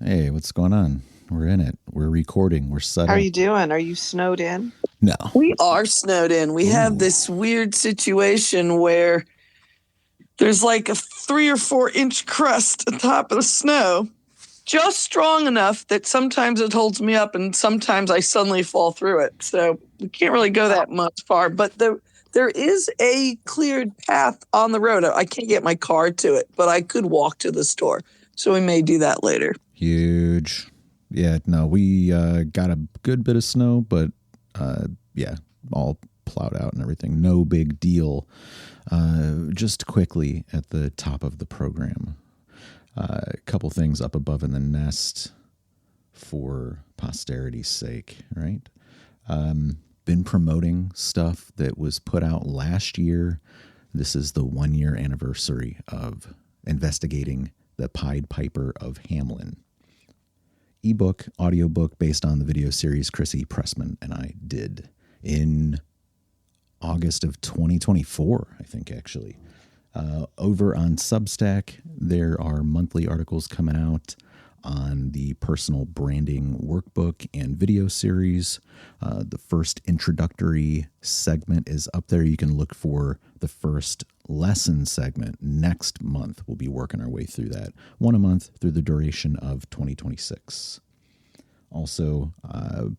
Hey, what's going on? We're in it. We're recording. We're set How up. are you doing? Are you snowed in? No. We are snowed in. We have Ooh. this weird situation where there's like a 3 or 4 inch crust on top of the snow, just strong enough that sometimes it holds me up and sometimes I suddenly fall through it. So we can't really go that much far, but there is a cleared path on the road. I can't get my car to it, but I could walk to the store. So we may do that later. Huge. Yeah, no, we got a good bit of snow, but yeah, all plowed out and everything. No big deal. Just quickly at the top of the program, a couple things up above in the nest for posterity's sake, right? Been promoting stuff that was put out last year. This is the 1-year anniversary of investigating the Pied Piper of Hamelin. Ebook, audiobook based on the video series Chris E. Pressman and I did in August of 2024, I think, actually. Over on Substack, there are monthly articles coming out on the personal branding workbook and video series. The first introductory segment is up there. You can look for the first lesson segment next month. We'll be working our way through that, one a month through the duration of 2026. Also,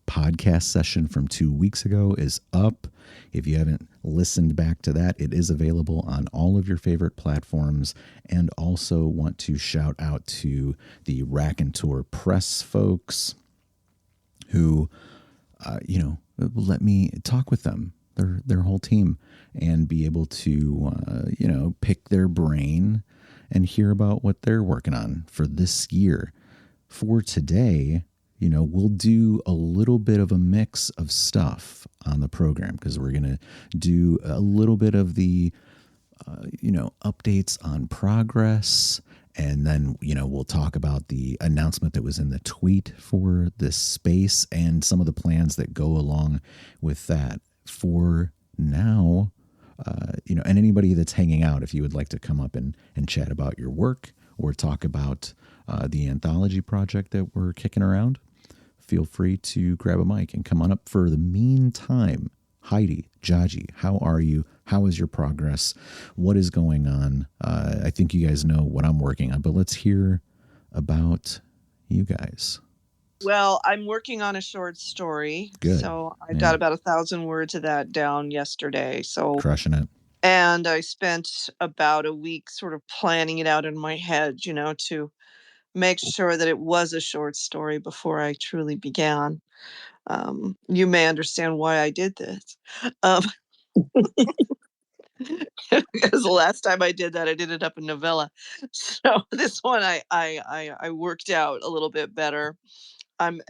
podcast session from 2 weeks ago is up. If you haven't listened back to that, it is available on all of your favorite platforms. And also want to shout out to the Raconteur Press folks who, let me talk with them, their whole team, and be able to, pick their brain and hear about what they're working on for this year. For today, we'll do a little bit of a mix of stuff on the program because we're going to do a little bit of the, updates on progress. And then, we'll talk about the announcement that was in the tweet for this space and some of the plans that go along with that. For now, and anybody that's hanging out, if you would like to come up and chat about your work or talk about the anthology project that we're kicking around, feel free to grab a mic and come on up. For the meantime, Heidi, Jaji, how are you? How is your progress? What is going on? I think you guys know what I'm working on, but let's hear about you guys. Well, I'm working on a short story. Good. So I got about 1,000 words of that down yesterday. So crushing it. And I spent about a week sort of planning it out in my head, to make sure that it was a short story before I truly began. You may understand why I did this. Because the last time I did that, I did it up in novella. So this one I worked out a little bit better. I'm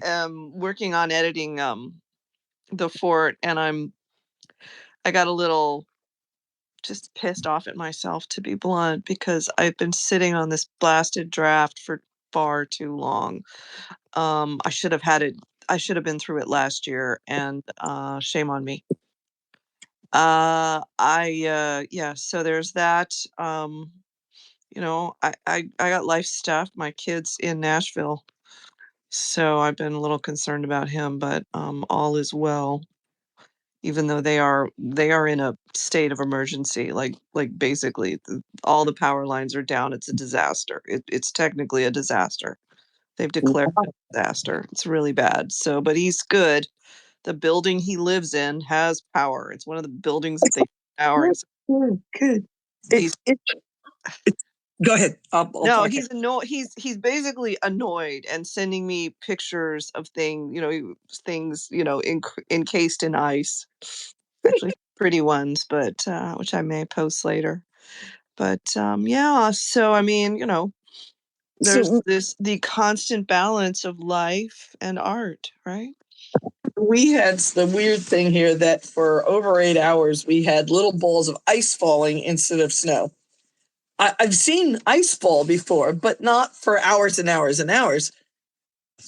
working on editing the fort, and I got a little just pissed off at myself, to be blunt, because I've been sitting on this blasted draft for far too long. I should have been through it last year, and shame on me. So there's that. I got life stuff. My kid's in Nashville, so I've been a little concerned about him, but all is well. Even though they are in a state of emergency, like basically all the power lines are down. It's a disaster. It's technically a disaster. They've declared it a disaster. It's really bad. So, but he's good. The building he lives in has power. It's one of the buildings that they power. Good. Go ahead. No, he's annoyed. He's basically annoyed and sending me pictures of things encased in ice. Actually, pretty ones, but which I may post later. But yeah. So I mean, there's the constant balance of life and art, right? We had the weird thing here that for over 8 hours, we had little balls of ice falling instead of snow. I've seen ice fall before, but not for hours and hours and hours.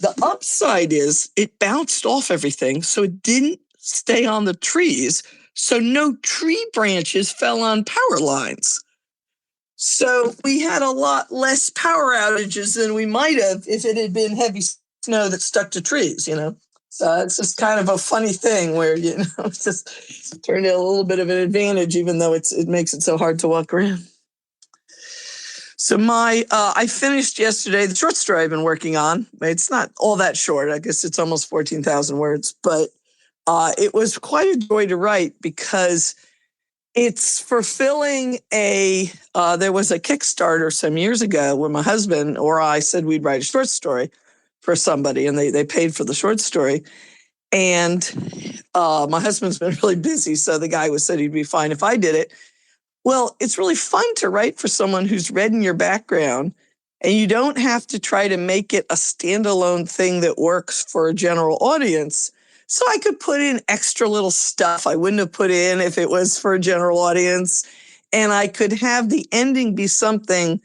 The upside is it bounced off everything, so it didn't stay on the trees. So no tree branches fell on power lines. So we had a lot less power outages than we might have if it had been heavy snow that stuck to trees, So it's just kind of a funny thing where, it's just turned out a little bit of an advantage, even though it makes it so hard to walk around. So I finished yesterday the short story I've been working on. It's not all that short. I guess it's almost 14,000 words, but it was quite a joy to write because it's fulfilling there was a Kickstarter some years ago where my husband or I said we'd write a short story for somebody, and they paid for the short story. And my husband's been really busy, so the guy said he'd be fine if I did it. Well, it's really fun to write for someone who's read in your background, and you don't have to try to make it a standalone thing that works for a general audience. So I could put in extra little stuff I wouldn't have put in if it was for a general audience. And I could have the ending be something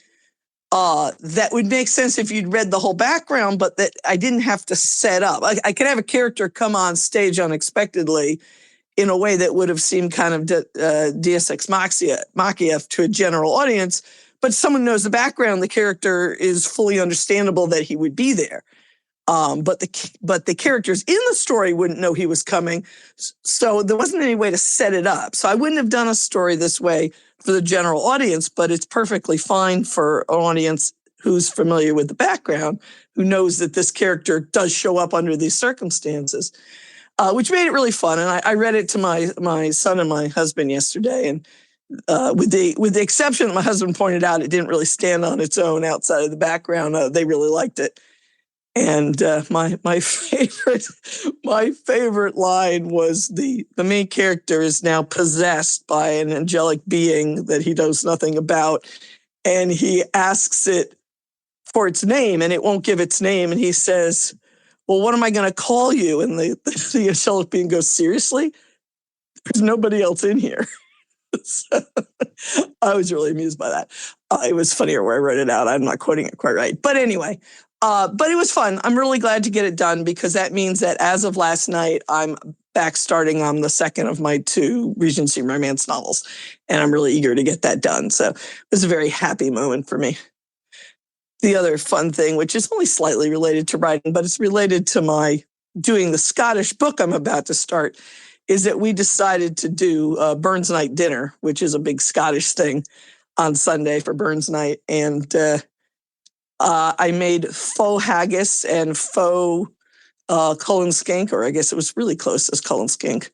that would make sense if you'd read the whole background, but that I didn't have to set up. I could have a character come on stage unexpectedly in a way that would have seemed kind of Deus Ex Machina to a general audience, but someone knows the background, the character is fully understandable that he would be there. But the characters in the story wouldn't know he was coming, so there wasn't any way to set it up. So I wouldn't have done a story this way for the general audience, but it's perfectly fine for an audience who's familiar with the background, who knows that this character does show up under these circumstances, which made it really fun. And I read it to my son and my husband yesterday, and with the exception that my husband pointed out, it didn't really stand on its own outside of the background. They really liked it. And my favorite line was the main character is now possessed by an angelic being that he knows nothing about, and he asks it for its name, and it won't give its name, and he says, "Well, what am I going to call you?" And the angelic being goes, "Seriously? There's nobody else in here." So, I was really amused by that. It was funnier where I wrote it out. I'm not quoting it quite right. But anyway, but it was fun. I'm really glad to get it done because that means that as of last night, I'm back starting on the second of my 2 Regency romance novels. And I'm really eager to get that done. So it was a very happy moment for me. The other fun thing, which is only slightly related to writing, but it's related to my doing the Scottish book I'm about to start, is that we decided to do Burns Night dinner, which is a big Scottish thing on Sunday for Burns Night. And I made faux haggis and faux Cullen skink, or I guess it was really close as Cullen skink.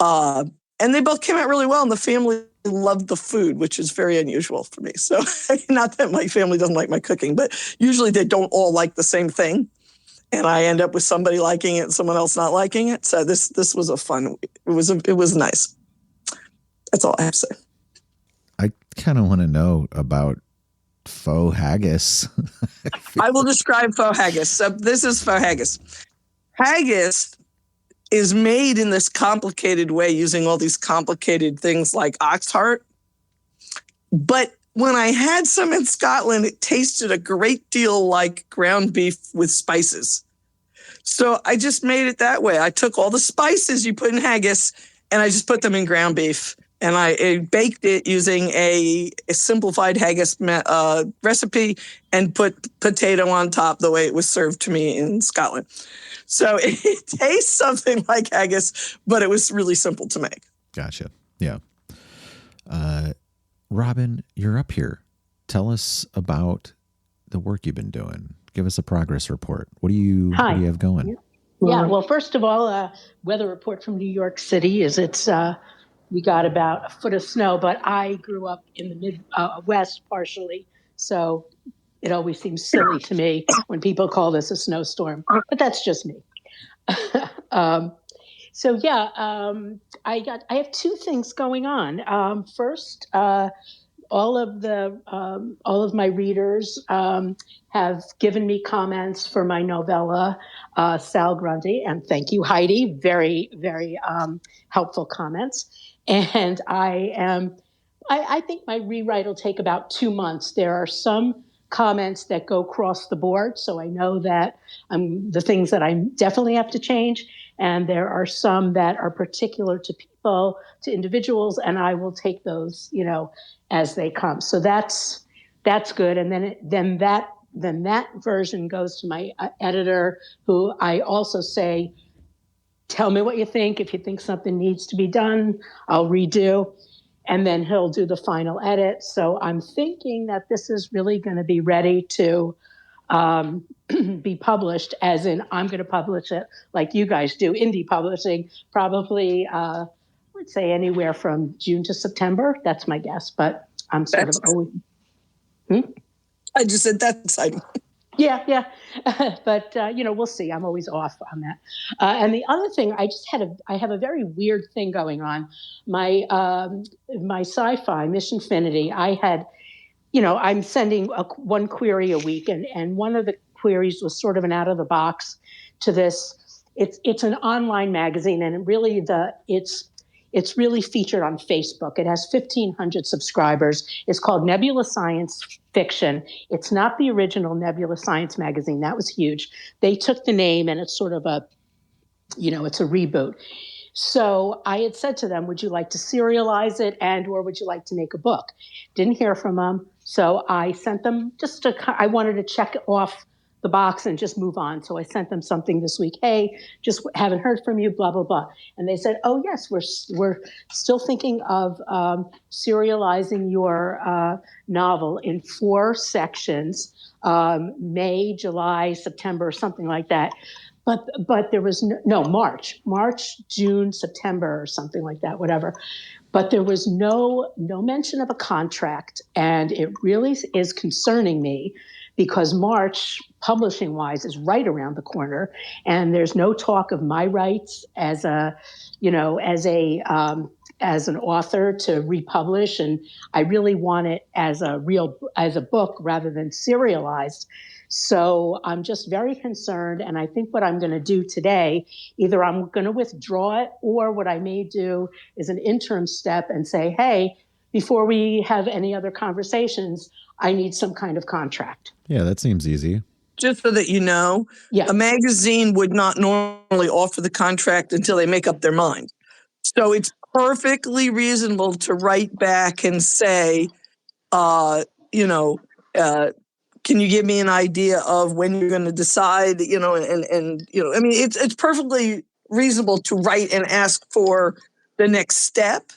And they both came out really well, and the family loved the food, which is very unusual for me. So not that my family doesn't like my cooking, but usually they don't all like the same thing. And I end up with somebody liking it and someone else not liking it. So this was a fun. It was nice. That's all I have to say. I kind of want to know about faux haggis. I will describe faux haggis. So this is faux haggis. Haggis is made in this complicated way using all these complicated things like ox heart. But when I had some in Scotland, it tasted a great deal like ground beef with spices. So I just made it that way. I took all the spices you put in haggis and I just put them in ground beef. And I baked it using a simplified haggis recipe and put potato on top the way it was served to me in Scotland. So it tastes something like haggis, but it was really simple to make. Gotcha. Yeah. Robin, you're up here. Tell us about the work you've been doing. Give us a progress report. What do you have going? Yeah. Well, first of all, weather report from New York City is we got about a foot of snow, but I grew up in the Midwest partially, so it always seems silly to me when people call this a snowstorm, but that's just me. I have 2 things going on. First, all of my readers have given me comments for my novella, Sal Grundy, and thank you, Heidi. Very, very helpful comments. And I think my rewrite will take about 2 months. There are some comments that go across the board, so I know that the things that I definitely have to change, and there are some that are particular to people, to individuals, and I will take those, as they come. So that's good. And then that version goes to my editor, who I also say, tell me what you think. If you think something needs to be done, I'll redo. And then he'll do the final edit. So I'm thinking that this is really going to be ready to be published, as in I'm going to publish it like you guys do, indie publishing, probably, I would say anywhere from June to September. That's my guess, but I'm sort of always... I just said that's exciting. Yeah. But, we'll see. I'm always off on that. And the other thing, I have a very weird thing going on. My sci-fi, Mission Infinity, I had, I'm sending one query a week, and one of the queries was sort of an out of the box to this. It's an online magazine, and it's really featured on Facebook. It has 1,500 subscribers. It's called Nebula Science Fiction. It's not the original Nebula Science magazine. That was huge. They took the name, and it's sort of it's a reboot. So I had said to them, would you like to serialize it, or would you like to make a book? Didn't hear from them. So I sent them I wanted to check off the box and just move on. So I sent them something this week. Hey, just haven't heard from you, blah, blah, blah. And they said, oh, yes, we're still thinking of serializing your novel in 4 sections, May, July, September, something like that. But there was March, June, September, or something like that, whatever. But there was no mention of a contract. And it really is concerning me, because March, publishing wise, is right around the corner. And there's no talk of my rights as an author to republish. And I really want it as a book rather than serialized. So I'm just very concerned. And I think what I'm going to do today, either I'm going to withdraw it, or what I may do is an interim step and say, hey, before we have any other conversations, I need some kind of contract. Yeah, that seems easy. Just so that you know, a magazine would not normally offer the contract until they make up their mind. So it's perfectly reasonable to write back and say, can you give me an idea of when you're going to decide, it's perfectly reasonable to write and ask for the next step.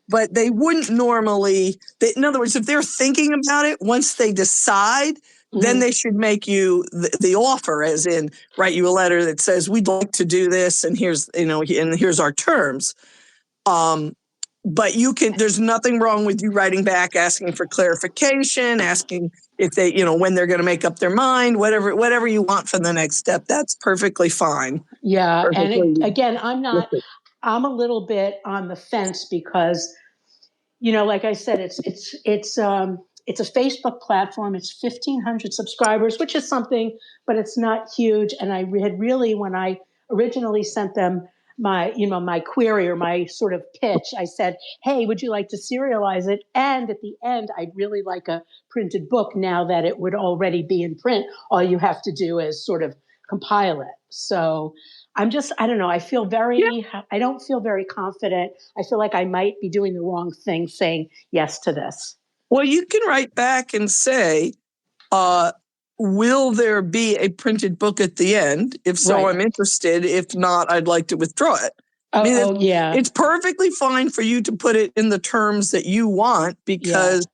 But they wouldn't normally, in other words, if they're thinking about it, once they decide, then they should make you the offer, as in write you a letter that says, we'd like to do this, and here's our terms. But there's nothing wrong with you writing back, asking for clarification, asking if they, when they're going to make up their mind, whatever you want for the next step. That's perfectly fine. Yeah. And again, I'm a little bit on the fence because, like I said, it's a Facebook platform. It's 1,500 subscribers, which is something, but it's not huge. And I had really, when I originally sent them my query or my sort of pitch, I said, hey, would you like to serialize it? And at the end, I'd really like a printed book now that it would already be in print. All you have to do is sort of compile it. So I don't know. I don't feel very confident. I feel like I might be doing the wrong thing saying yes to this. Well, you can write back and say, will there be a printed book at the end? If so, I'm interested. If not, I'd like to withdraw it. It's perfectly fine for you to put it in the terms that you want, because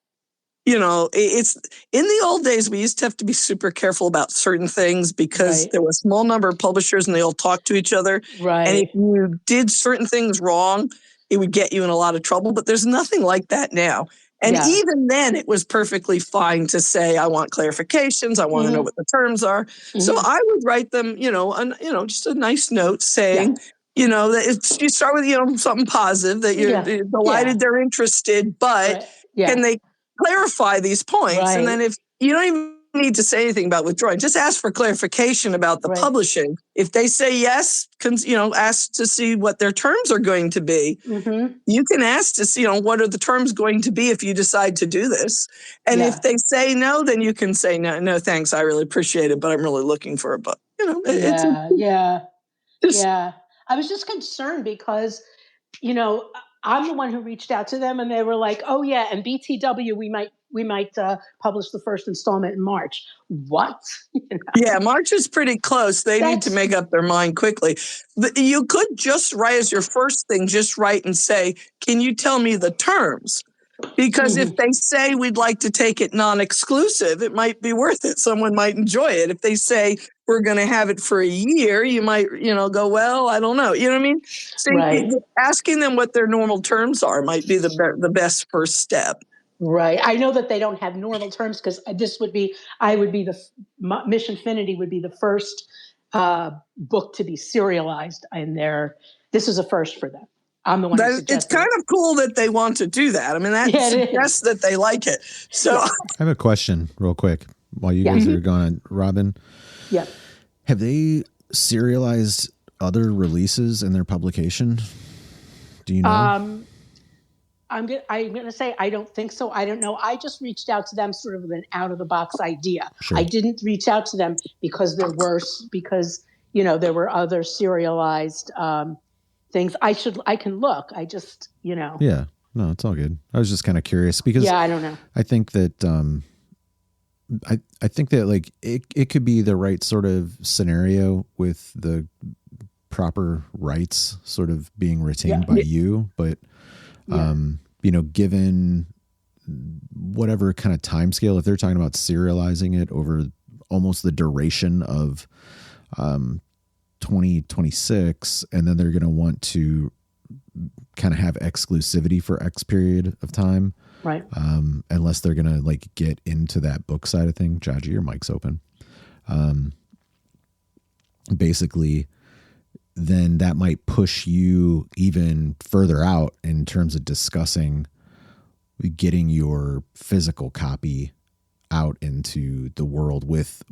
it's in the old days, we used to have to be super careful about certain things because there was a small number of publishers and they all talked to each other. Right. And if you did certain things wrong, it would get you in a lot of trouble. But there's nothing like that now. And even then, it was perfectly fine to say, I want clarifications. I want to know what the terms are. So I would write them, just a nice note saying, that you start with, something positive, that you're delighted they're interested, but can they clarify these points? Right. And then if you don't even need to say anything about withdrawing, just ask for clarification about the publishing. If they say yes, ask to see what their terms are going to be. You can ask to see, what are the terms going to be if you decide to do this. And if they say no, then you can say, no, thanks. I really appreciate it, but I'm really looking for a book. I was just concerned because, I'm the one who reached out to them, and they were like, "Oh yeah, and BTW, we might publish the first installment in March." What? Yeah, March is pretty close. They need to make up their mind quickly. You could just write as your first thing, just write and say, "Can you tell me the terms?" Because if they say we'd like to take it non-exclusive, it might be worth it. Someone might enjoy it. If they say we're going to have it for a year, you might, go, well, I don't know. You know what I mean? So Right. asking them what their normal terms are might be the best first step. Right. I know that they don't have normal terms because Mission Infinity would be the first book to be serialized in this is a first for them. I'm the one who suggested it's kind of cool that they want to do that. I mean, that suggests that they like it. So I have a question real quick while you guys are going, Robin. Yeah. Have they serialized other releases in their publication? Do you know? I'm gonna say I don't think so. I don't know. I just reached out to them sort of with an out of the box idea. Sure. I didn't reach out to them because there were other serialized things. I can look. I just Yeah. No, it's all good. I was just kind of curious because I don't know. I think that I think that like it could be the right sort of scenario with the proper rights sort of being retained by you, but given whatever kind of time scale, if they're talking about serializing it over almost the duration of 2026, and then they're going to want to kind of have exclusivity for X period of time. Right. Unless they're going to like get into that book side of thing. Jaji, your mic's open. Basically, then that might push you even further out in terms of discussing getting your physical copy out into the world with,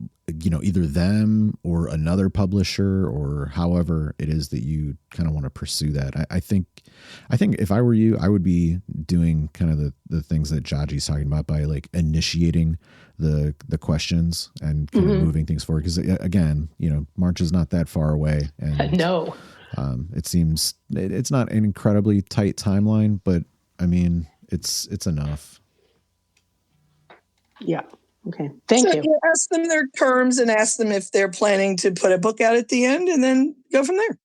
either them or another publisher or however it is that you kind of want to pursue that. I think if I were you, I would be doing kind of the things that Jaji's talking about by like initiating the questions and kind of moving things forward. Because again, March is not that far away, and no, it seems it's not an incredibly tight timeline, but I mean, it's enough. Yeah. Okay. Thank you. Ask them their terms and ask them if they're planning to put a book out at the end, and then go from there.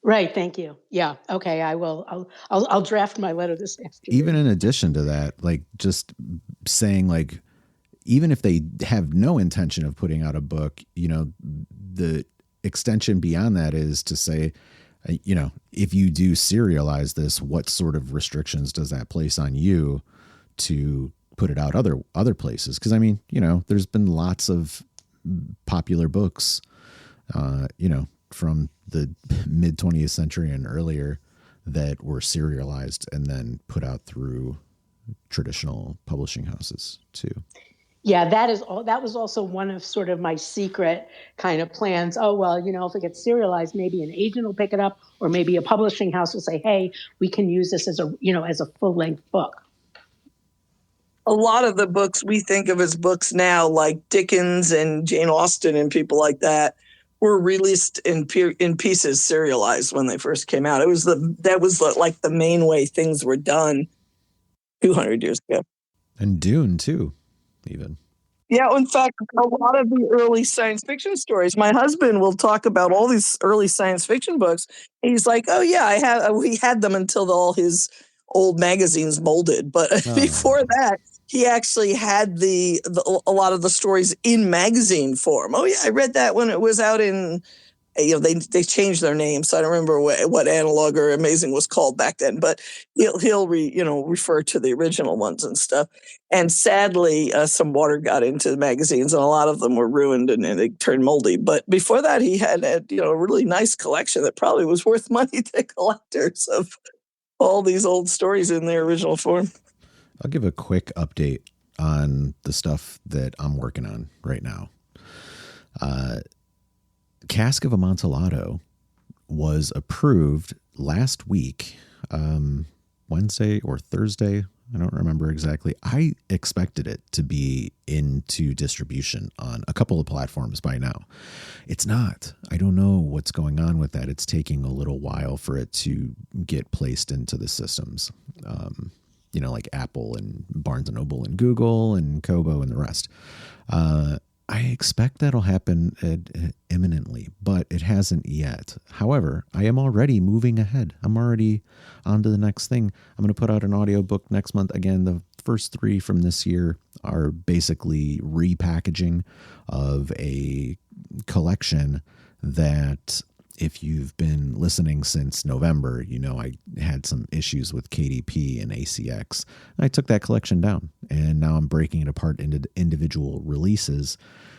Right. Thank you. Yeah. Okay. I will. I'll draft my letter this afternoon. Even in addition to that, like just saying like, even if they have no intention of putting out a book, the extension beyond that is to say, if you do serialize this, what sort of restrictions does that place on you to put it out other places? Because I mean, there's been lots of popular books, from the mid 20th century and earlier that were serialized and then put out through traditional publishing houses too. Yeah, that was also one of sort of my secret kind of plans. Oh, well, if it gets serialized, maybe an agent will pick it up, or maybe a publishing house will say, hey, we can use this as a full-length book. A lot of the books we think of as books now, like Dickens and Jane Austen and people like that, were released in pieces, serialized when they first came out. That was like the main way things were done 200 years ago. And Dune too, even. Yeah, in fact, a lot of the early science fiction stories. My husband will talk about all these early science fiction books. He's like, "Oh yeah, we had them until all his old magazines molded, but before that, he actually had a lot of the stories in magazine form. Oh yeah, I read that when it was out in, they changed their name, so I don't remember what Analog or Amazing was called back then. But he'll refer to the original ones and stuff. And sadly, some water got into the magazines, and a lot of them were ruined and they turned moldy. But before that, he had a really nice collection that probably was worth money to collectors of all these old stories in their original form. I'll give a quick update on the stuff that I'm working on right now. Cask of Amontillado was approved last week, Wednesday or Thursday. I don't remember exactly. I expected it to be into distribution on a couple of platforms by now. It's not. I don't know what's going on with that. It's taking a little while for it to get placed into the systems. Like Apple and Barnes and Noble and Google and Kobo and the rest. I expect that'll happen imminently, but it hasn't yet. However, I am already moving ahead. I'm already on to the next thing. I'm going to put out an audiobook next month. Again, the first 3 from this year are basically repackaging of a collection that, if you've been listening since November, I had some issues with KDP and ACX. I took that collection down, and now I'm breaking it apart into individual releases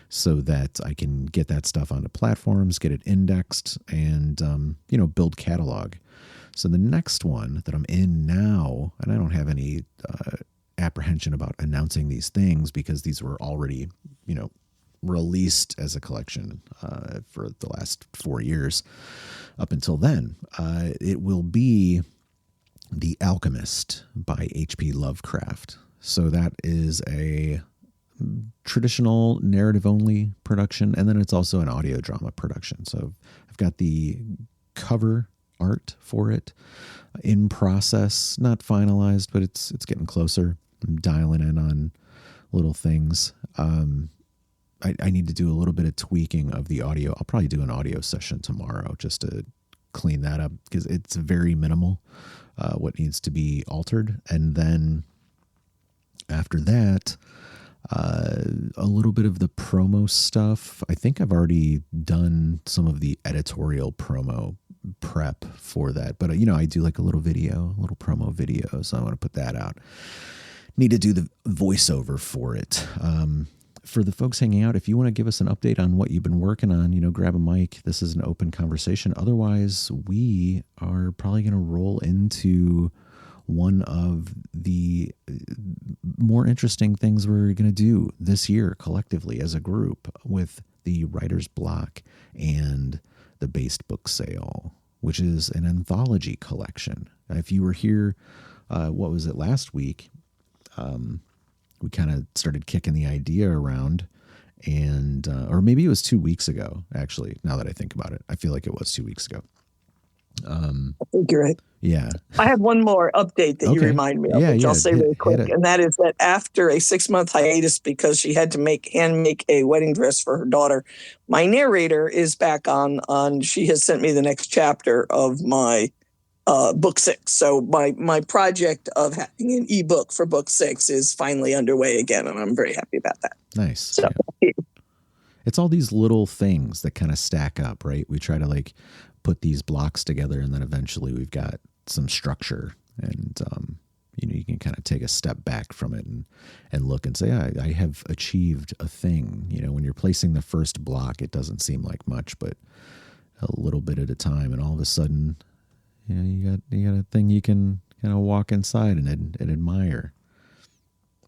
so that I can get that stuff onto platforms, get it indexed, and, build catalog. So the next one that I'm in now, and I don't have any apprehension about announcing these things because these were already, released as a collection for the last 4 years. Up until then, it will be The Alchemist by H.P. Lovecraft. So that is a traditional narrative-only production, and then it's also an audio drama production. So I've got the cover art for it in process, not finalized, but it's getting closer. I'm dialing in on little things. I need to do a little bit of tweaking of the audio. I'll probably do an audio session tomorrow just to clean that up because it's very minimal what needs to be altered. And then after that, a little bit of the promo stuff. I think I've already done some of the editorial promo prep for that. But, I do like a little promo video. So I want to put that out. Need to do the voiceover for it. For the folks hanging out, if you want to give us an update on what you've been working on, grab a mic. This is an open conversation. Otherwise, we are probably going to roll into one of the more interesting things we're going to do this year collectively as a group with the Writer's Block and the Based Book Sale, which is an anthology collection. If you were here, what was it, last week? We kind of started kicking the idea around, and or maybe it was 2 weeks ago, actually, now that I think about it. I feel like it was 2 weeks ago. I think you're right. Yeah. I have one more update that you remind me of, which I'll say really quick, and that is that after a 6-month hiatus because she had to hand make a wedding dress for her daughter, my narrator is back on. She has sent me the next chapter of my book 6. So my project of having an ebook for book 6 is finally underway again, and I'm very happy about that. Nice. So, it's all these little things that kind of stack up, right? We try to put these blocks together, and then eventually we've got some structure, and you can kind of take a step back from it and look and say, I have achieved a thing. When you're placing the first block, it doesn't seem like much, but a little bit at a time, and all of a sudden, you got a thing you can kind of walk inside and admire.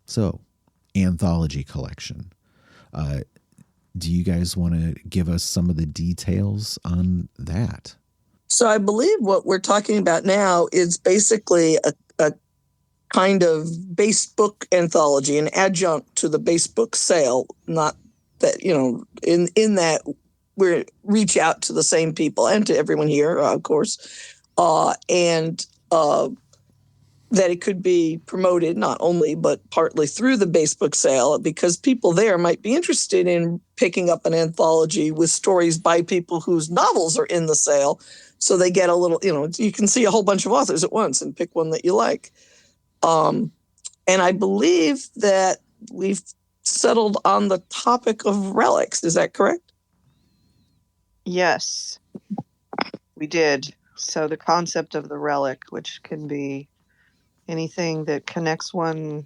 So, anthology collection. Do you guys want to give us some of the details on that? So I believe what we're talking about now is basically a kind of base book anthology, an adjunct to the base book sale. Not that, in that we reach out to the same people and to everyone here, of course. And that it could be promoted not only but partly through the base book sale, because people there might be interested in picking up an anthology with stories by people whose novels are in the sale. So they get a little, you can see a whole bunch of authors at once and pick one that you like. And I believe that we've settled on the topic of relics. Is that correct? Yes, we did. So the concept of the relic, which can be anything that connects one.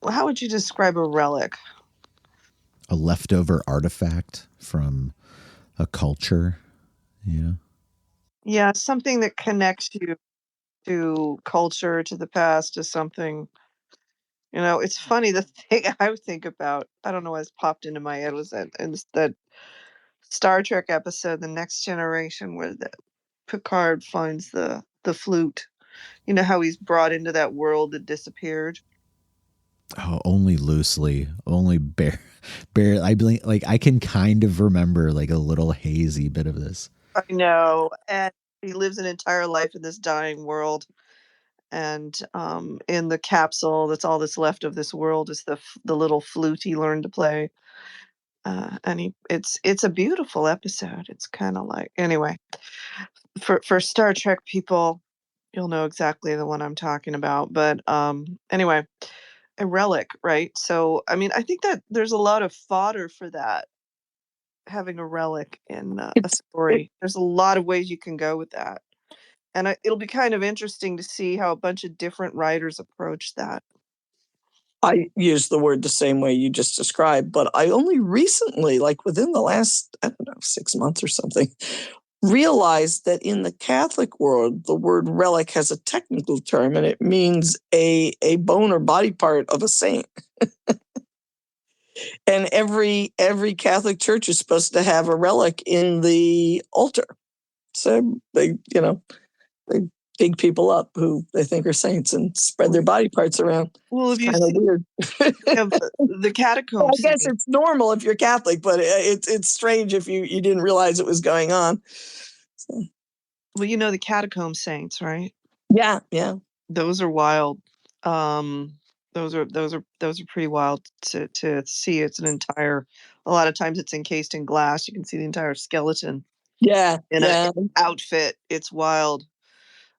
Well, how would you describe a relic? A leftover artifact from a culture, Yeah, something that connects you to culture, to the past, to something. It's funny, the thing I think about, I don't know what's popped into my head, was that Star Trek episode, The Next Generation, where Picard finds the flute. You know how he's brought into that world that disappeared? Oh, only loosely, only bare. I believe, like, I can kind of remember like a little hazy bit of this. I know. And he lives an entire life in this dying world. And in the capsule, that's all that's left of this world is the little flute he learned to play. And it's a beautiful episode. It's kind of like, anyway, for Star Trek people, you'll know exactly the one I'm talking about. But anyway, a relic, right? So I mean, I think that there's a lot of fodder for that, having a relic in a It's it, story. There's a lot of ways you can go with that. And it'll be kind of interesting to see how a bunch of different writers approach that. I use the word the same way you just described, but I only recently, like within the last, I don't know, 6 months or something, realized that in the Catholic world, the word relic has a technical term, and it means a bone or body part of a saint. And every Catholic church is supposed to have a relic in the altar. So they dig people up who they think are saints and spread their body parts around. Well, It's if you kind of see, weird. we have the Well, catacomb I guess saint. it's normal if you're Catholic, but it's strange if you didn't realize it was going on. So, Well, you know the catacomb saints, right? yeah. Those are wild. Those are pretty wild to see. It's an entire. A lot of times it's encased in glass. You can see the entire skeleton Yeah, in a yeah. outfit. It's wild.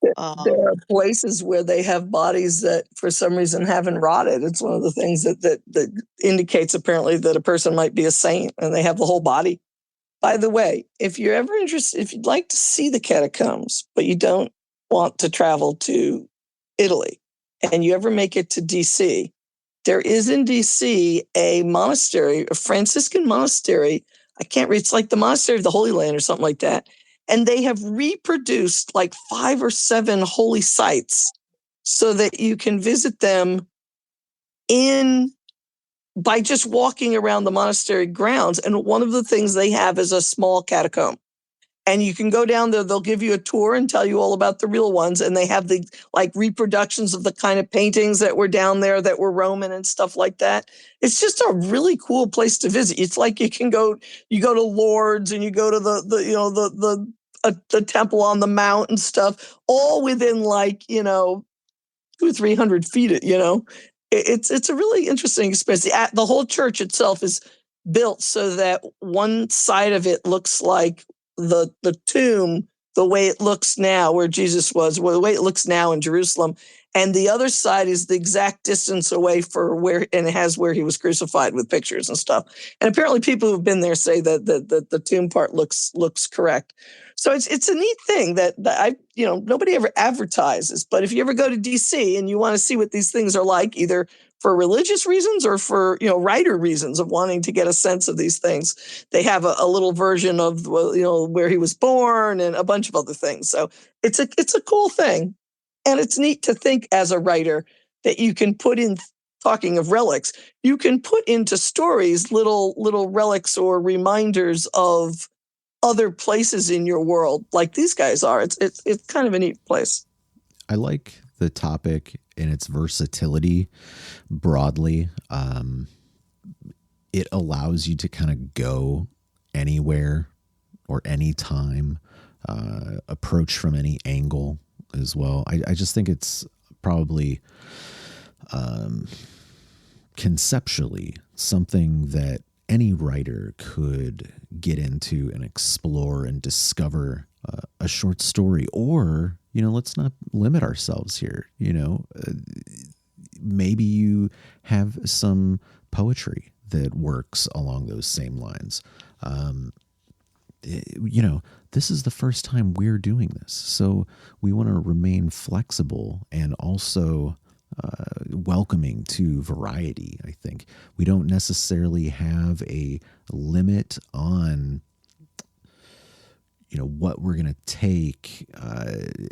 There are places where they have bodies that for some reason haven't rotted. It's one of the things that indicates apparently that a person might be a saint, and they have the whole body. By the way, if you're ever interested, if you'd like to see the catacombs, but you don't want to travel to Italy, and you ever make it to DC, there is in DC a monastery, a Franciscan monastery. I can't read, it's like the Monastery of the Holy Land or something like that. And they have reproduced like 5 or 7 holy sites so that you can visit them in by just walking around the monastery grounds. And one of the things they have is a small catacomb. And you can go down there, they'll give you a tour and tell you all about the real ones. And they have the like reproductions of the kind of paintings that were down there that were Roman and stuff like that. It's just a really cool place to visit. It's like you go to Lourdes and you go to the temple on the mount and stuff, all within like, 200 or 300 feet, It's a really interesting experience. The whole church itself is built so that one side of it looks like the tomb, the way it looks now where Jesus was, the way it looks now in Jerusalem. And the other side is the exact distance away and it has where he was crucified with pictures and stuff. And apparently people who've been there say that the tomb part looks correct. So it's a neat thing that nobody ever advertises, but if you ever go to DC and you want to see what these things are like, either for religious reasons or for, writer reasons of wanting to get a sense of these things, they have a little version of, where he was born and a bunch of other things. So it's a cool thing. And it's neat to think as a writer that you can put in, talking of relics, you can put into stories little relics or reminders of other places in your world like these guys are. It's kind of a neat place. I like the topic and its versatility broadly. It allows you to kind of go anywhere or anytime, approach from any angle as well. I just think it's probably conceptually something that any writer could get into and explore and discover a short story, or, let's not limit ourselves here. Maybe you have some poetry that works along those same lines. This is the first time we're doing this, so we want to remain flexible and also welcoming to variety. I think we don't necessarily have a limit on what we're going to take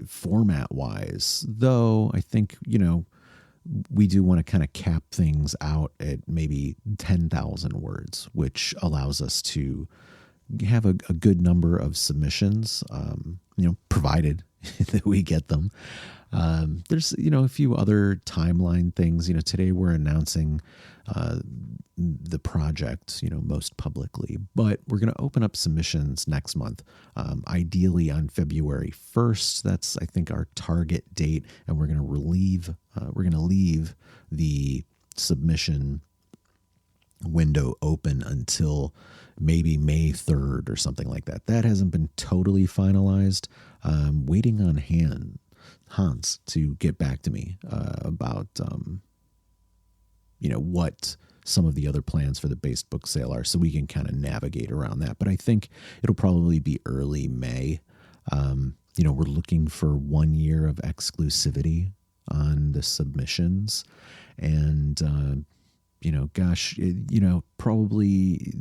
format wise, though I think we do want to kind of cap things out at maybe 10,000 words, which allows us to have a good number of submissions, provided that we get them. There's, a few other timeline things. Today we're announcing the project, most publicly, but we're going to open up submissions next month, ideally on February 1st. That's, I think, our target date, and we're going to leave the submission window open until maybe May 3rd or something like that. That hasn't been totally finalized. Waiting on Hans to get back to me about what some of the other plans for the based book sale are, so we can kind of navigate around that. But I think it'll probably be early May. We're looking for 1 year of exclusivity on the submissions, and probably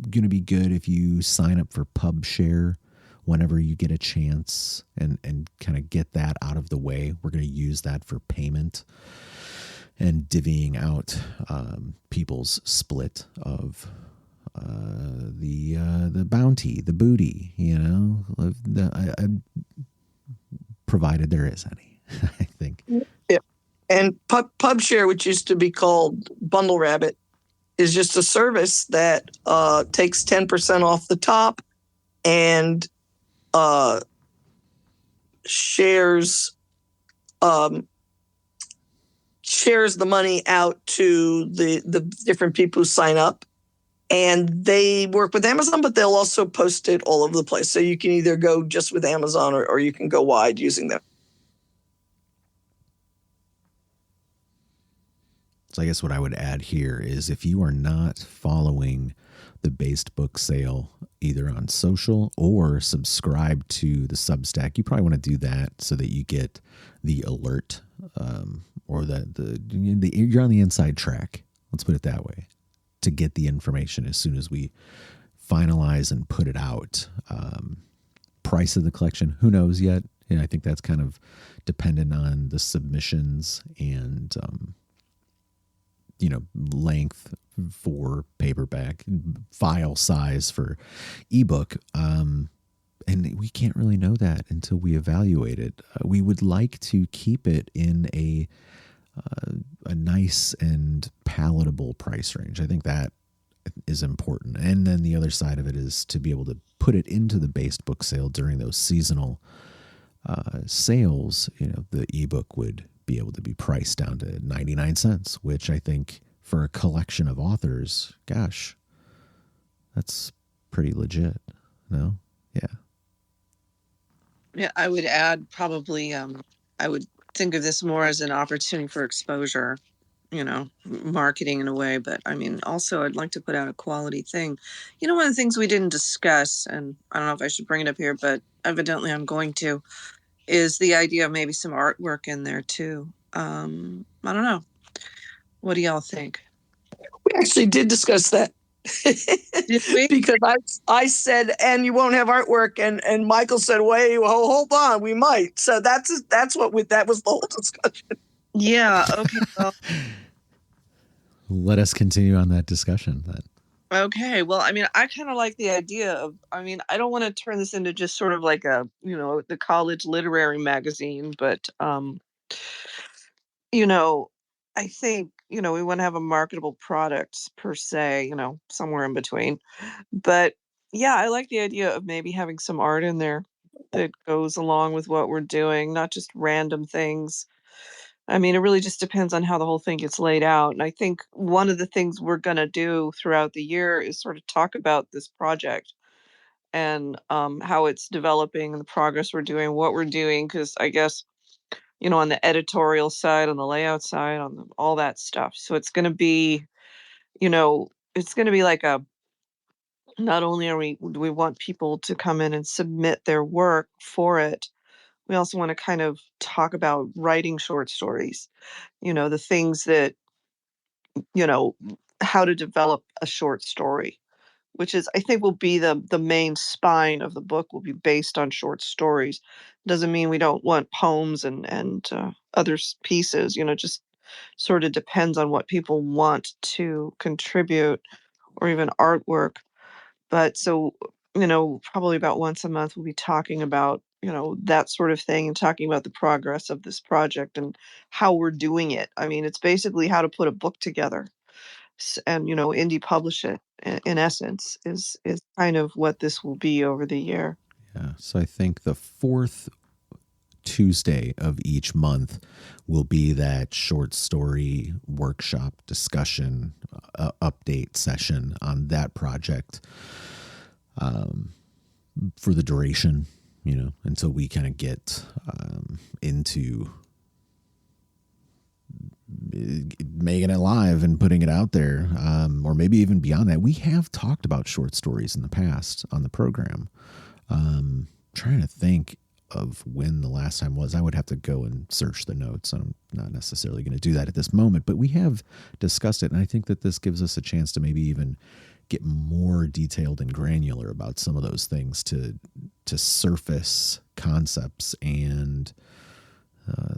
going to be good if you sign up for PubShare whenever you get a chance, and kind of get that out of the way. We're going to use that for payment and divvying out people's split of the bounty, the booty, provided there is any, I think. Yeah. And PubShare, which used to be called Bundle Rabbit, is just a service that takes 10% off the top and shares the money out to the different people who sign up. And they work with Amazon, but they'll also post it all over the place. So you can either go just with Amazon or you can go wide using them. So I guess what I would add here is, if you are not following the based book sale either on social or subscribe to the Substack, you probably want to do that so that you get the alert, or you're on the inside track. Let's put it that way, to get the information as soon as we finalize and put it out. Price of the collection, who knows yet? I think that's kind of dependent on the submissions and length for paperback, file size for ebook. And we can't really know that until we evaluate it. We would like to keep it in a nice and palatable price range. I think that is important. And then the other side of it is to be able to put it into the based book sale during those seasonal sales. The ebook would be able to be priced down to 99 cents, which I think for a collection of authors, gosh, that's pretty legit. No? Yeah. Yeah, I would add probably, I would think of this more as an opportunity for exposure, marketing in a way. But I mean, also I'd like to put out a quality thing. One of the things we didn't discuss, and I don't know if I should bring it up here, but evidently I'm going to, is the idea of maybe some artwork in there too. I don't know. What do y'all think? We actually did discuss that. Did we? Because I said, and you won't have artwork, and Michael said, wait, well, hold on, we might. So that was the whole discussion. Yeah. Okay. Well, let us continue on that discussion then. Okay. Well, I mean, I kind of like the idea of, I don't want to turn this into just sort of like a, the college literary magazine, but, I think, we want to have a marketable product per se, somewhere in between. But yeah, I like the idea of maybe having some art in there that goes along with what we're doing, not just random things. I mean, it really just depends on how the whole thing gets laid out. And I think one of the things we're going to do throughout the year is sort of talk about this project and how it's developing and the progress we're doing, what we're doing. Because I guess, on the editorial side, on the layout side, all that stuff. So it's going to be, it's going to be like not only do we want people to come in and submit their work for it, we also want to kind of talk about writing short stories, the things that, how to develop a short story, which is, I think, will be the main spine of the book, will be based on short stories. Doesn't mean we don't want poems and other pieces, just sort of depends on what people want to contribute, or even artwork. But so, probably about once a month, we'll be talking about, that sort of thing, and talking about the progress of this project and how we're doing it. I mean, it's basically how to put a book together and, indie publish it in essence is kind of what this will be over the year. Yeah. So I think the fourth Tuesday of each month will be that short story workshop discussion update session on that project for the duration, until we kind of get into making it live and putting it out there, or maybe even beyond that. We have talked about short stories in the past on the program. Trying to think of when the last time was. I would have to go and search the notes. I'm not necessarily going to do that at this moment, but we have discussed it. And I think that this gives us a chance to maybe even get more detailed and granular about some of those things, to surface concepts and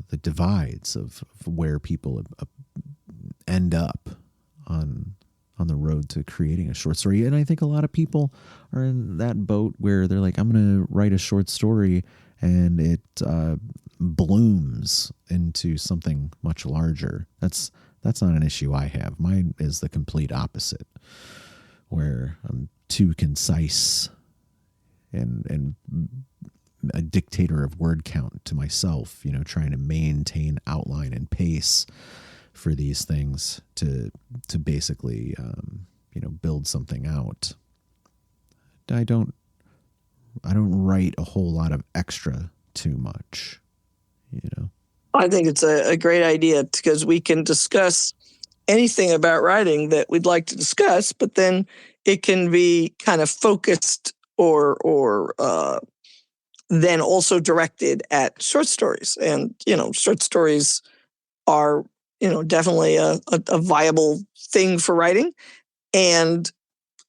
the divides of where people end up on the road to creating a short story. And I think a lot of people are in that boat where they're like, I'm going to write a short story, and it blooms into something much larger. That's not an issue I have. Mine is the complete opposite, where I'm too concise and a dictator of word count to myself, trying to maintain outline and pace for these things to basically, build something out. I don't write a whole lot of extra too much, I think it's a great idea, because we can discuss anything about writing that we'd like to discuss, but then it can be kind of focused or then also directed at short stories. And, short stories are, definitely a viable thing for writing. And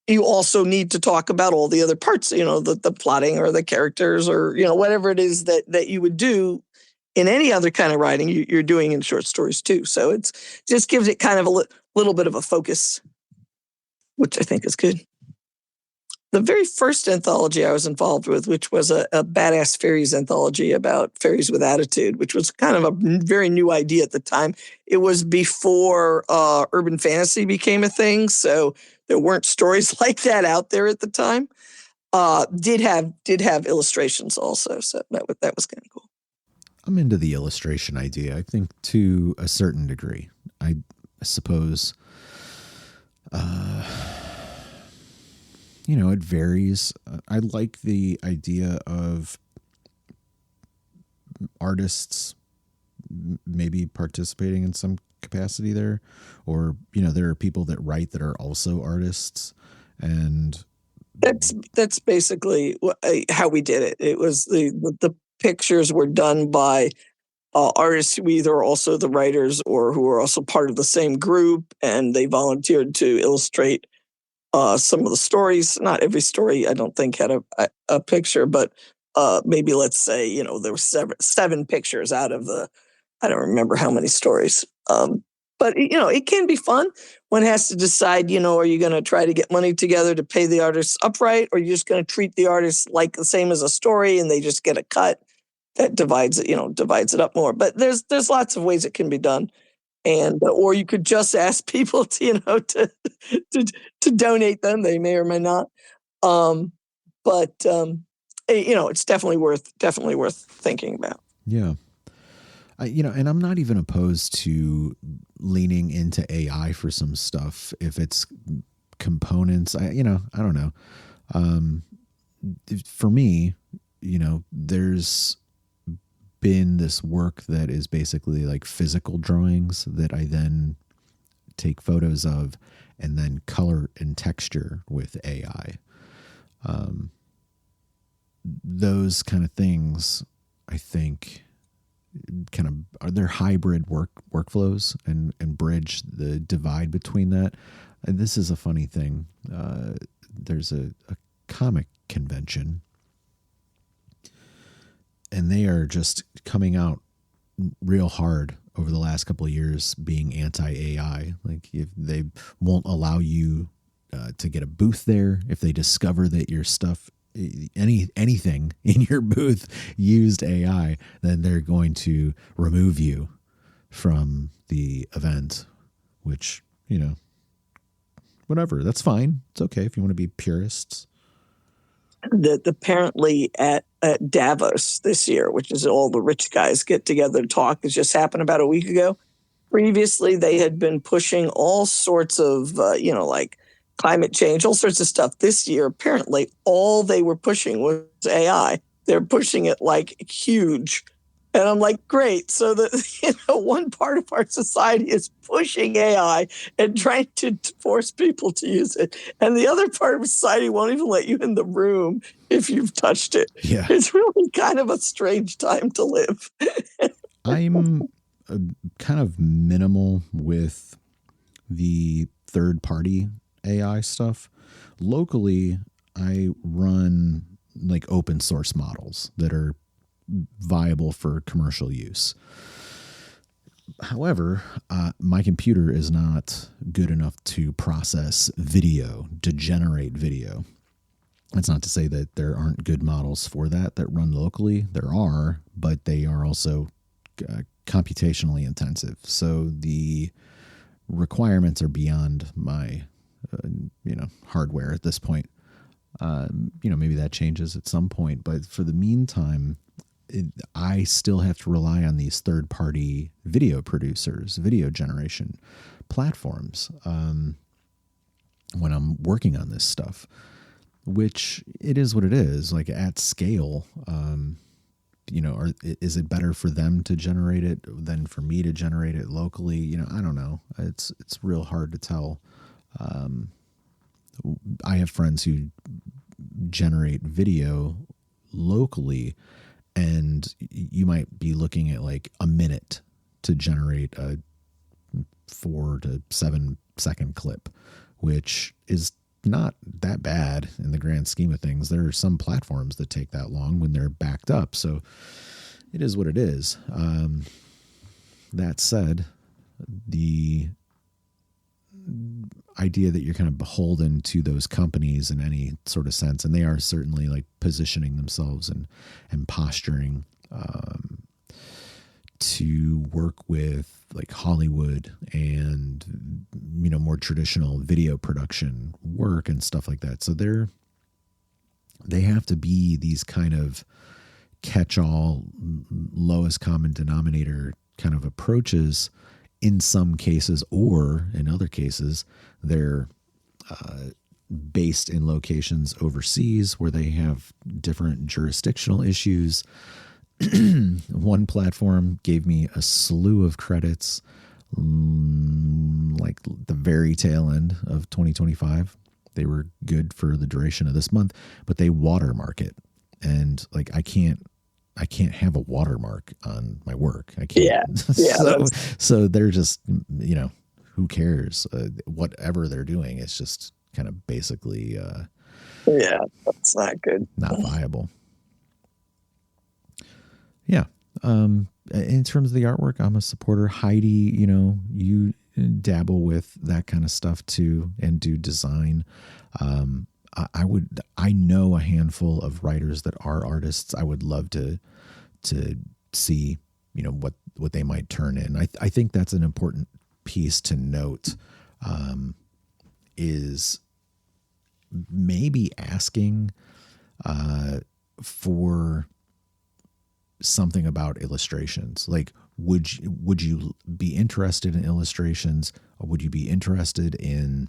you also need to talk about all the other parts, the plotting or the characters or, whatever it is that you would do in any other kind of writing you're doing in short stories too. So it's just gives it kind of a little bit of a focus, which I think is good. The very first anthology I was involved with, which was a badass fairies anthology about fairies with attitude, which was kind of a very new idea at the time. It was before urban fantasy became a thing, so there weren't stories like that out there at the time. Did have illustrations also, so that was kind of cool. I'm into the illustration idea, I think, to a certain degree. I suppose it varies. I like the idea of artists maybe participating in some capacity there, or, there are people that write that are also artists, and that's basically how we did it. It was the pictures were done by artists who either are also the writers or who are also part of the same group, and they volunteered to illustrate some of the stories. Not every story, I don't think, had a picture, but maybe let's say, there were seven pictures out of I don't remember how many stories. But, it can be fun. One has to decide, are you going to try to get money together to pay the artists upright, or are you just going to treat the artists like the same as a story and they just get a cut that divides it up more. But there's lots of ways it can be done. And or you could just ask people to to donate them. They may or may not. But it's definitely worth thinking about. Yeah. And I'm not even opposed to leaning into AI for some stuff if it's components. I don't know. For me, there's been this work that is basically like physical drawings that I then take photos of and then color and texture with AI. Those kind of things, I think, kind of are there hybrid workflows and bridge the divide between that. And this is a funny thing. There's a comic convention, and they are just coming out real hard over the last couple of years being anti-AI. Like, if they won't allow you to get a booth there if they discover that your stuff anything in your booth used AI, then they're going to remove you from the event, which, whatever, that's fine. It's okay if you want to be purists. That apparently at Davos this year, which is all the rich guys get together to talk, it just happened about a week ago. Previously, they had been pushing all sorts of, like climate change, all sorts of stuff. This year, apparently, all they were pushing was AI. They're pushing it like huge. And I'm like, great. So that, one part of our society is pushing AI and trying to force people to use it. And the other part of society won't even let you in the room if you've touched it. Yeah. It's really kind of a strange time to live. I'm kind of minimal with the third-party AI stuff. Locally, I run like open source models that are viable for commercial use. However, my computer is not good enough to process video, to generate video. That's not to say that there aren't good models for that run locally. There are, but they are also computationally intensive. So the requirements are beyond my, hardware at this point. Maybe that changes at some point, but for the meantime, I still have to rely on these third-party video producers, video generation platforms when I'm working on this stuff, which it is what it is. Like at scale, is it better for them to generate it than for me to generate it locally? I don't know. It's real hard to tell. I have friends who generate video locally, and you might be looking at like a minute to generate a 4 to 7 second clip, which is not that bad in the grand scheme of things. There are some platforms that take that long when they're backed up. So it is what it is. That said, the idea that you're kind of beholden to those companies in any sort of sense, and they are certainly like positioning themselves and posturing to work with like Hollywood and more traditional video production work and stuff like that. So they have to be these kind of catch-all, lowest common denominator kind of approaches in some cases, or in other cases, they're based in locations overseas where they have different jurisdictional issues. One platform gave me a slew of credits, like the very tail end of 2025. They were good for the duration of this month, but they watermark it. And like, I can't have a watermark on my work. I can't. Yeah. So they're just, who cares? Whatever they're doing, it's just kind of basically, that's not good. Not viable. Yeah. In terms of the artwork, I'm a supporter. Heidi, you dabble with that kind of stuff too, and do design. I know a handful of writers that are artists. I would love to see, what they might turn in. I think that's an important piece to note, is maybe asking for something about illustrations. Like, would you be interested in illustrations? Or would you be interested in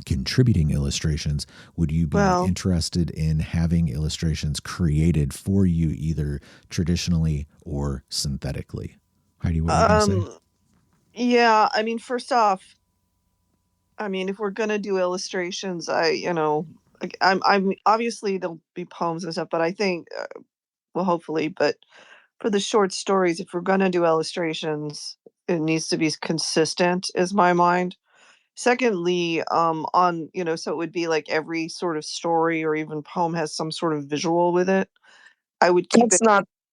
contributing illustrations? Would you be interested in having illustrations created for you, either traditionally or synthetically? Heidi, what are you going to say? Yeah, I mean, first off, if we're gonna do illustrations, I'm obviously there'll be poems and stuff, but I think, hopefully, but for the short stories, if we're gonna do illustrations, it needs to be consistent, is my mind. Secondly, so it would be like every sort of story or even poem has some sort of visual with it. I would keep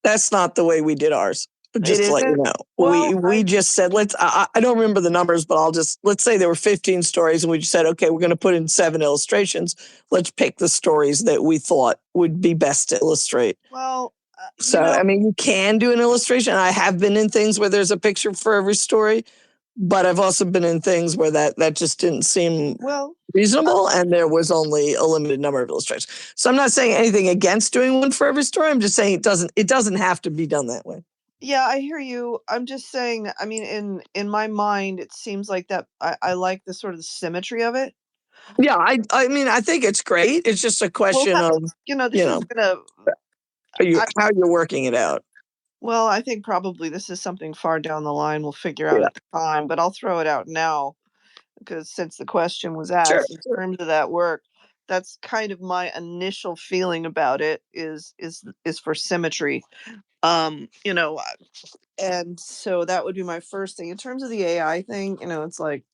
That's not the way we did ours. Just to let you know, Well, we just said I don't remember the numbers, but let's say there were 15 stories, and we just said, okay, we're going to put in 7 illustrations. Let's pick the stories that we thought would be best to illustrate. Well, so I mean, you can do an illustration. I have been in things where there's a picture for every story, but I've also been in things where that just didn't seem reasonable, and there was only a limited number of illustrations. So I'm not saying anything against doing one for every story. I'm just saying it doesn't have to be done that way. Yeah, I hear you. I'm just saying that, I mean, in my mind, it seems like that I like the sort of symmetry of it. Yeah, I mean, I think it's great. It's just a question of, this is gonna how you're working it out. Well, I think probably this is something far down the line we'll figure out at the time, but I'll throw it out now because since the question was asked in terms of that work, that's kind of my initial feeling about it is for symmetry. And so that would be my first thing. In terms of the AI thing, it's like,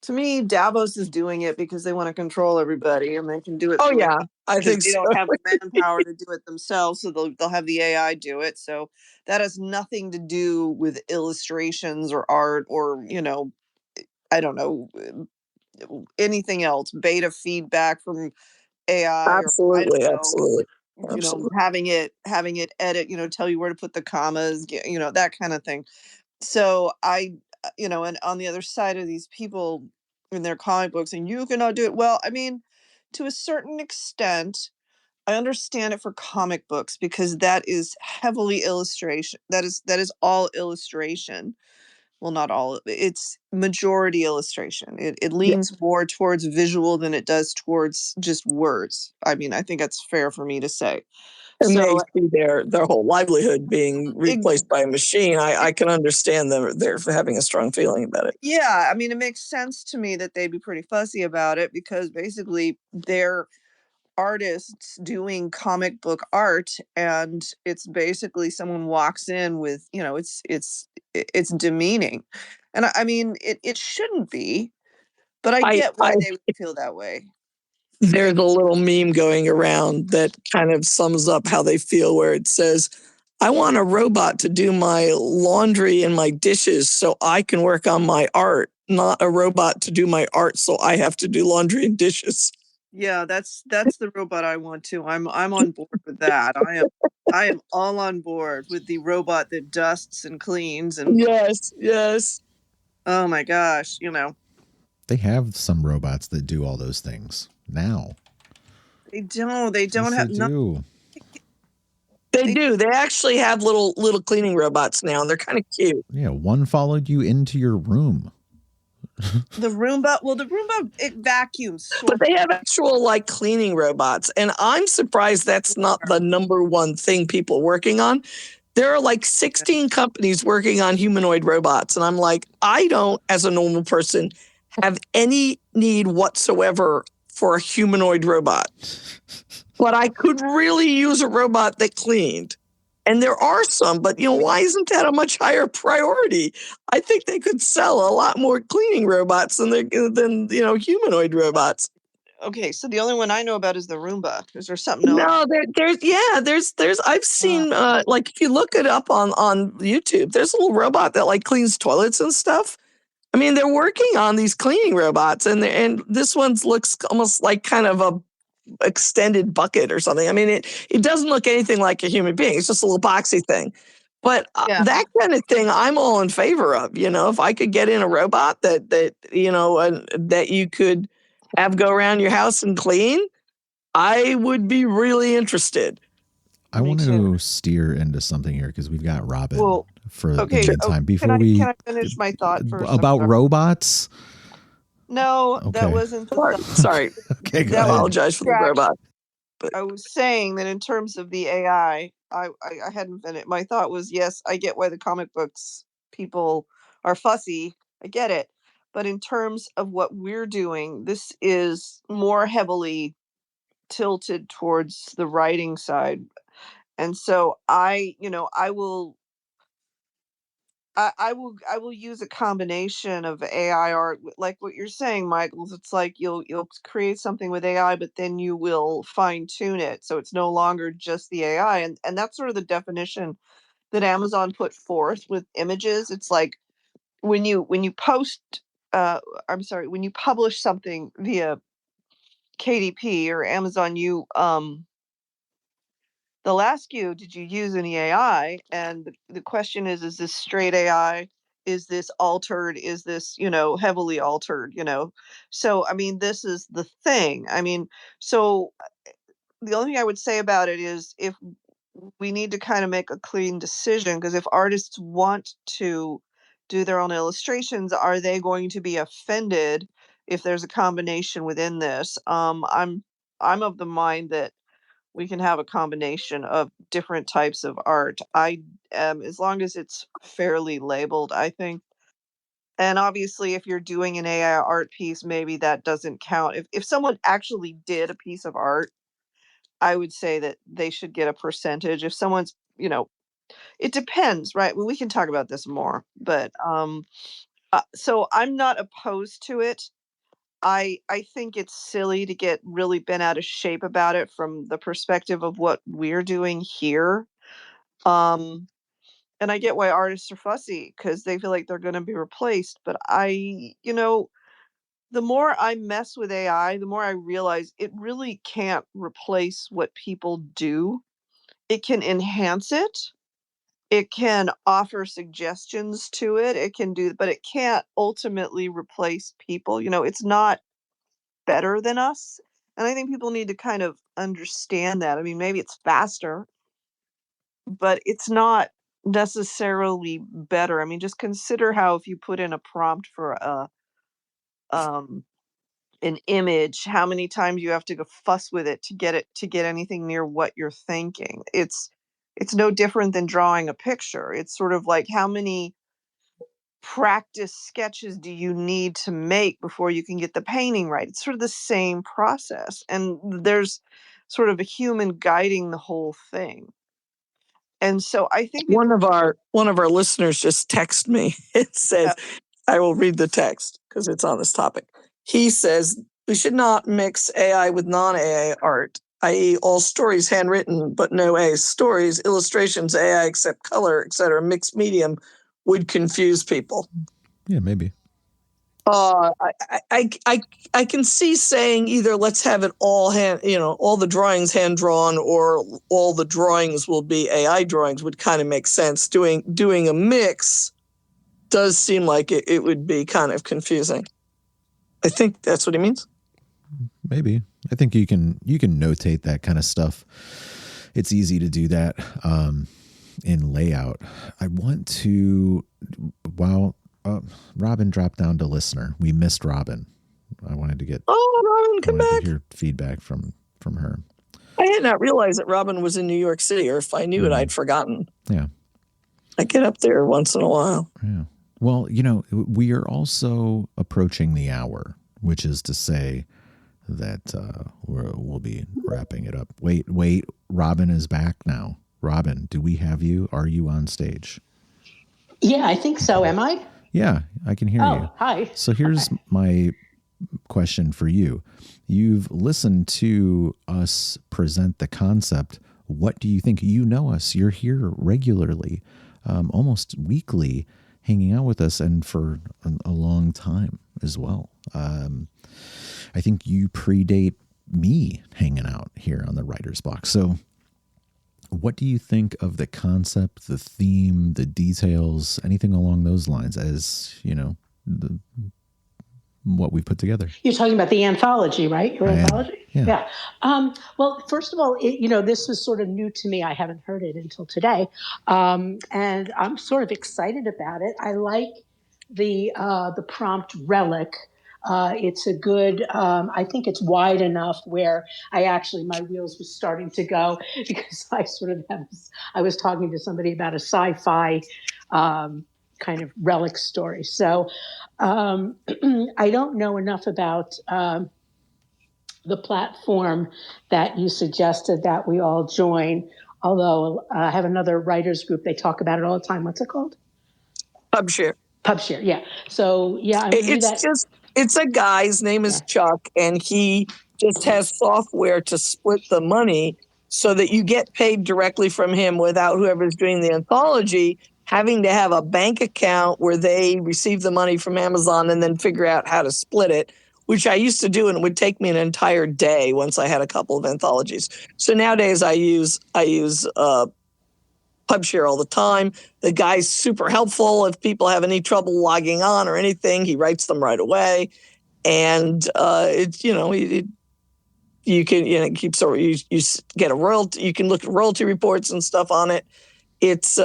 to me, Davos is doing it because they want to control everybody, and they can do it. Oh yeah, I think they don't have the manpower to do it themselves, so they'll have the AI do it. So that has nothing to do with illustrations or art or I don't know, anything else. Beta feedback from AI, absolutely, or absolutely. Having it edit, tell you where to put the commas, that kind of thing. So and on the other side of these people in their comic books, and you cannot do it. Well, I mean, to a certain extent, I understand it for comic books because that is heavily illustration. That is all illustration. Well, not all. It's majority illustration. It leans more towards visual than it does towards just words. I mean, I think that's fair for me to say. And they see their whole livelihood being replaced by a machine. I can understand they're having a strong feeling about it. Yeah, I mean, it makes sense to me that they'd be pretty fussy about it because basically they're artists doing comic book art, and it's basically someone walks in with, it's demeaning. And I mean, it shouldn't be, but I get why they would feel that way. There's a little meme going around that kind of sums up how they feel, where it says, I want a robot to do my laundry and my dishes so I can work on my art, not a robot to do my art so I have to do laundry and dishes. Yeah, that's the robot I want too. I'm on board with that. I am all on board with the robot that dusts and cleans and yes. Oh my gosh, They have some robots that do all those things now. They don't have. They do. They do. They actually have little cleaning robots now, and they're kind of cute. Yeah, one followed you into your room. The Roomba, it vacuums. But they have actual cleaning robots, and I'm surprised that's not the number one thing people working on. There are 16 companies working on humanoid robots, and I'm like, I don't, as a normal person, have any need whatsoever for a humanoid robot. But I could really use a robot that cleaned. And there are some, but why isn't that a much higher priority? I think they could sell a lot more cleaning robots than humanoid robots. Okay, so the only one I know about is the Roomba. Is there something else? No, there's I've seen if you look it up on YouTube, there's a little robot that cleans toilets and stuff. I mean, they're working on these cleaning robots, and this one looks almost like kind of a extended bucket or something. I mean, it doesn't look anything like a human being. It's just a little boxy thing. But that kind of thing, I'm all in favor of. If I could get in a robot that you could have go around your house and clean, I would be really interested. I want to steer into something here because we've got Robin for the meantime. Can I finish my thought first? About robots? No, that wasn't the thought. Sorry. Okay, I apologize for the robot. But I was saying that in terms of the AI, I hadn't finished. My thought was, yes, I get why the comic books people are fussy. I get it. But in terms of what we're doing, this is more heavily tilted towards the writing side. And so I will use a combination of AI art, like what you're saying, Michael. It's like you'll create something with AI, but then you will fine tune it so it's no longer just the AI, and that's sort of the definition that Amazon put forth with images. It's like when you post, when you publish something via KDP or Amazon, they'll ask you, did you use any AI? And the question is this straight AI? Is this altered? Is this, heavily altered, So, I mean, this is the thing. I mean, so the only thing I would say about it is if we need to kind of make a clean decision, because if artists want to do their own illustrations, are they going to be offended if there's a combination within this? I'm of the mind that we can have a combination of different types of art. As long as it's fairly labeled, I think. And obviously, if you're doing an AI art piece, maybe that doesn't count. If someone actually did a piece of art, I would say that they should get a percentage. If someone's, it depends, right? Well, we can talk about this more, but so I'm not opposed to it. I think it's silly to get really bent out of shape about it from the perspective of what we're doing here. And I get why artists are fussy because they feel like they're going to be replaced. But the more I mess with AI, the more I realize it really can't replace what people do. It can enhance it. It can offer suggestions to it. It can do, but it can't ultimately replace people. It's not better than us. And I think people need to kind of understand that. I mean, maybe it's faster, but it's not necessarily better. I mean, just consider how if you put in a prompt for um an image, how many times you have to go fuss with it to get anything near what you're thinking. It's no different than drawing a picture. It's sort of like how many practice sketches do you need to make before you can get the painting right? It's sort of the same process. And there's sort of a human guiding the whole thing. And so I think one of our listeners just texted me. It says, I will read the text because it's on this topic. He says we should not mix AI with non-AI art, i.e. all stories handwritten, but no AI stories, illustrations, AI except color, etc. Mixed medium would confuse people. Yeah, maybe. I can see saying either let's have it all all the drawings hand drawn, or all the drawings will be AI drawings would kind of make sense. Doing a mix does seem like it would be kind of confusing. I think that's what he means. Maybe. I think you can notate that kind of stuff. It's easy to do that in layout. I want to, Robin dropped down to listener. We missed Robin. I wanted to get Robin, come back. To hear feedback from her. I had not realized that Robin was in New York City, or if I knew it, I'd forgotten. Yeah. I get up there once in a while. Yeah. Well, we are also approaching the hour, which is to say that we'll be wrapping it up. Wait, Robin is back now. Robin, do we have you? Are you on stage? Yeah, I think so. Am I? Yeah, I can hear you. Oh, hi. So here's my question for you. You've listened to us present the concept. What do you think? You know us. You're here regularly, almost weekly, hanging out with us, and for a long time as well. I think you predate me hanging out here on the Writer's Block. So what do you think of the concept, the theme, the details, anything along those lines as, what we put together? You're talking about the anthology, right? Your anthology? Yeah. Well, first of all, this was sort of new to me. I haven't heard it until today. And I'm sort of excited about it. I like the prompt relic. It's a good, I think it's wide enough where my wheels was starting to go, because I was talking to somebody about a sci-fi kind of relic story. So I don't know enough about the platform that you suggested that we all join, although I have another writers group. They talk about it all the time. What's it called? PubShare. PubShare, yeah. So, yeah. It's a guy, his name is Chuck, and he just has software to split the money so that you get paid directly from him without whoever's doing the anthology having to have a bank account where they receive the money from Amazon and then figure out how to split it, which I used to do, and it would take me an entire day once I had a couple of anthologies. So nowadays I use PubShare all the time. The guy's super helpful. If people have any trouble logging on or anything, he writes them right away. And it's, you can, you get a royalty. You can look at royalty reports and stuff on it. It's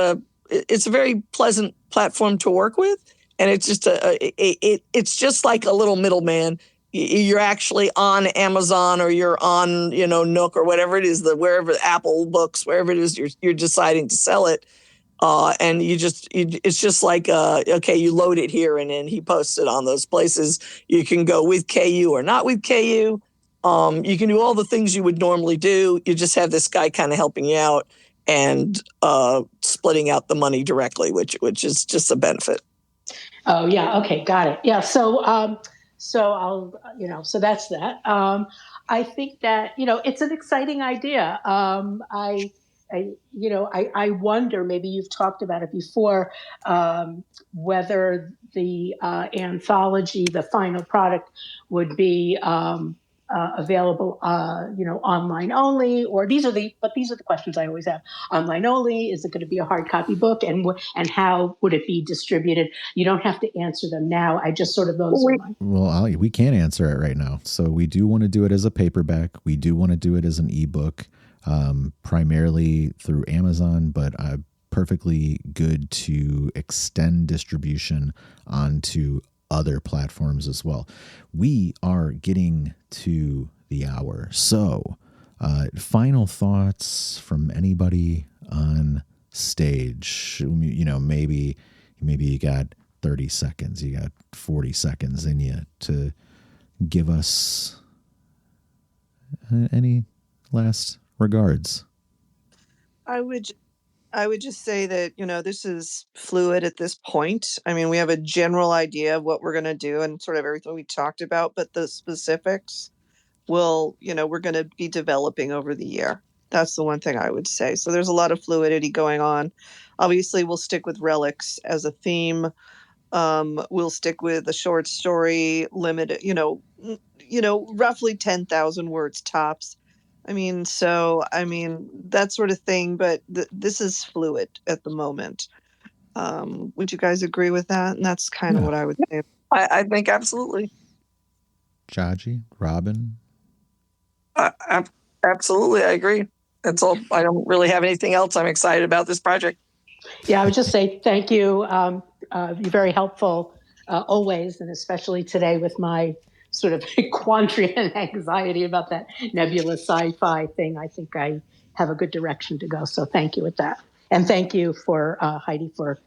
a very pleasant platform to work with, and it's just it's just like a little middleman. You're actually on Amazon, or you're on Nook, or whatever it is, wherever, Apple Books, wherever it is you're deciding to sell it. And it's just like, okay, you load it here, and then he posts it on those places. You can go with KU or not with KU. You can do all the things you would normally do. You just have this guy kind of helping you out and splitting out the money directly, which is just a benefit. Oh yeah, okay, got it. Yeah, so I'll so that's that. I think that it's an exciting idea. I wonder, maybe you've talked about it before, whether the anthology, the final product, would be available, online only, or these are the questions I always have. Online only? Is it going to be a hard copy book? And how would it be distributed? You don't have to answer them now. I just sort of we can answer it right now. So we do want to do it as a paperback. We do want to do it as an ebook, primarily through Amazon, but perfectly good to extend distribution onto other platforms as well. We are getting to the hour. So, final thoughts from anybody on stage. Maybe you got 30 seconds, you got 40 seconds in you to give us any last regards. I would just say that, this is fluid at this point. I mean, we have a general idea of what we're going to do and sort of everything we talked about, but the specifics we're going to be developing over the year. That's the one thing I would say. So there's a lot of fluidity going on. Obviously, we'll stick with Relics as a theme. We'll stick with a short story, limited, roughly 10,000 words tops. That sort of thing, but this is fluid at the moment. Would you guys agree with that? And that's kind of what I would say. I think absolutely. Jaji, Robin? Absolutely, I agree. That's all. I don't really have anything else. I'm excited about this project. Yeah, I would just say thank you. You're very helpful always, and especially today with my sort of quandary and anxiety about that nebulous sci-fi thing. I think I have a good direction to go. So thank you with that. And thank you for Heidi for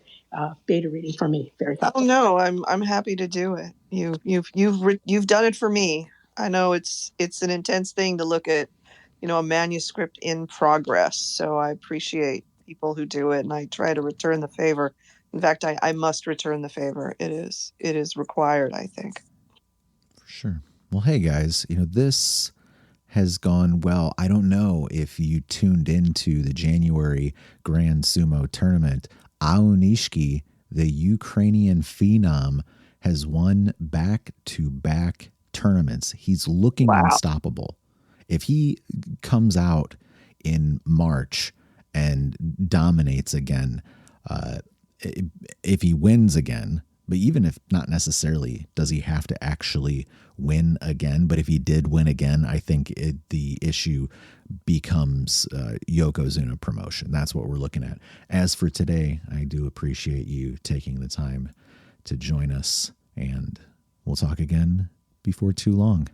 beta reading for me. Very helpful. Oh no, I'm happy to do it. You've done it for me. I know it's an intense thing to look at, a manuscript in progress. So I appreciate people who do it, and I try to return the favor. In fact, I must return the favor. It is required, I think. For sure. Well, hey guys, this has gone well. I don't know if you tuned into the January Grand Sumo tournament. Aonishki, the Ukrainian phenom, has won back-to-back tournaments. He's looking unstoppable. If he comes out in March and dominates again, if he wins again, but even if not necessarily, does he have to actually win again? But if he did win again, I think the issue becomes Yokozuna promotion. That's what we're looking at. As for today, I do appreciate you taking the time to join us, and we'll talk again before too long.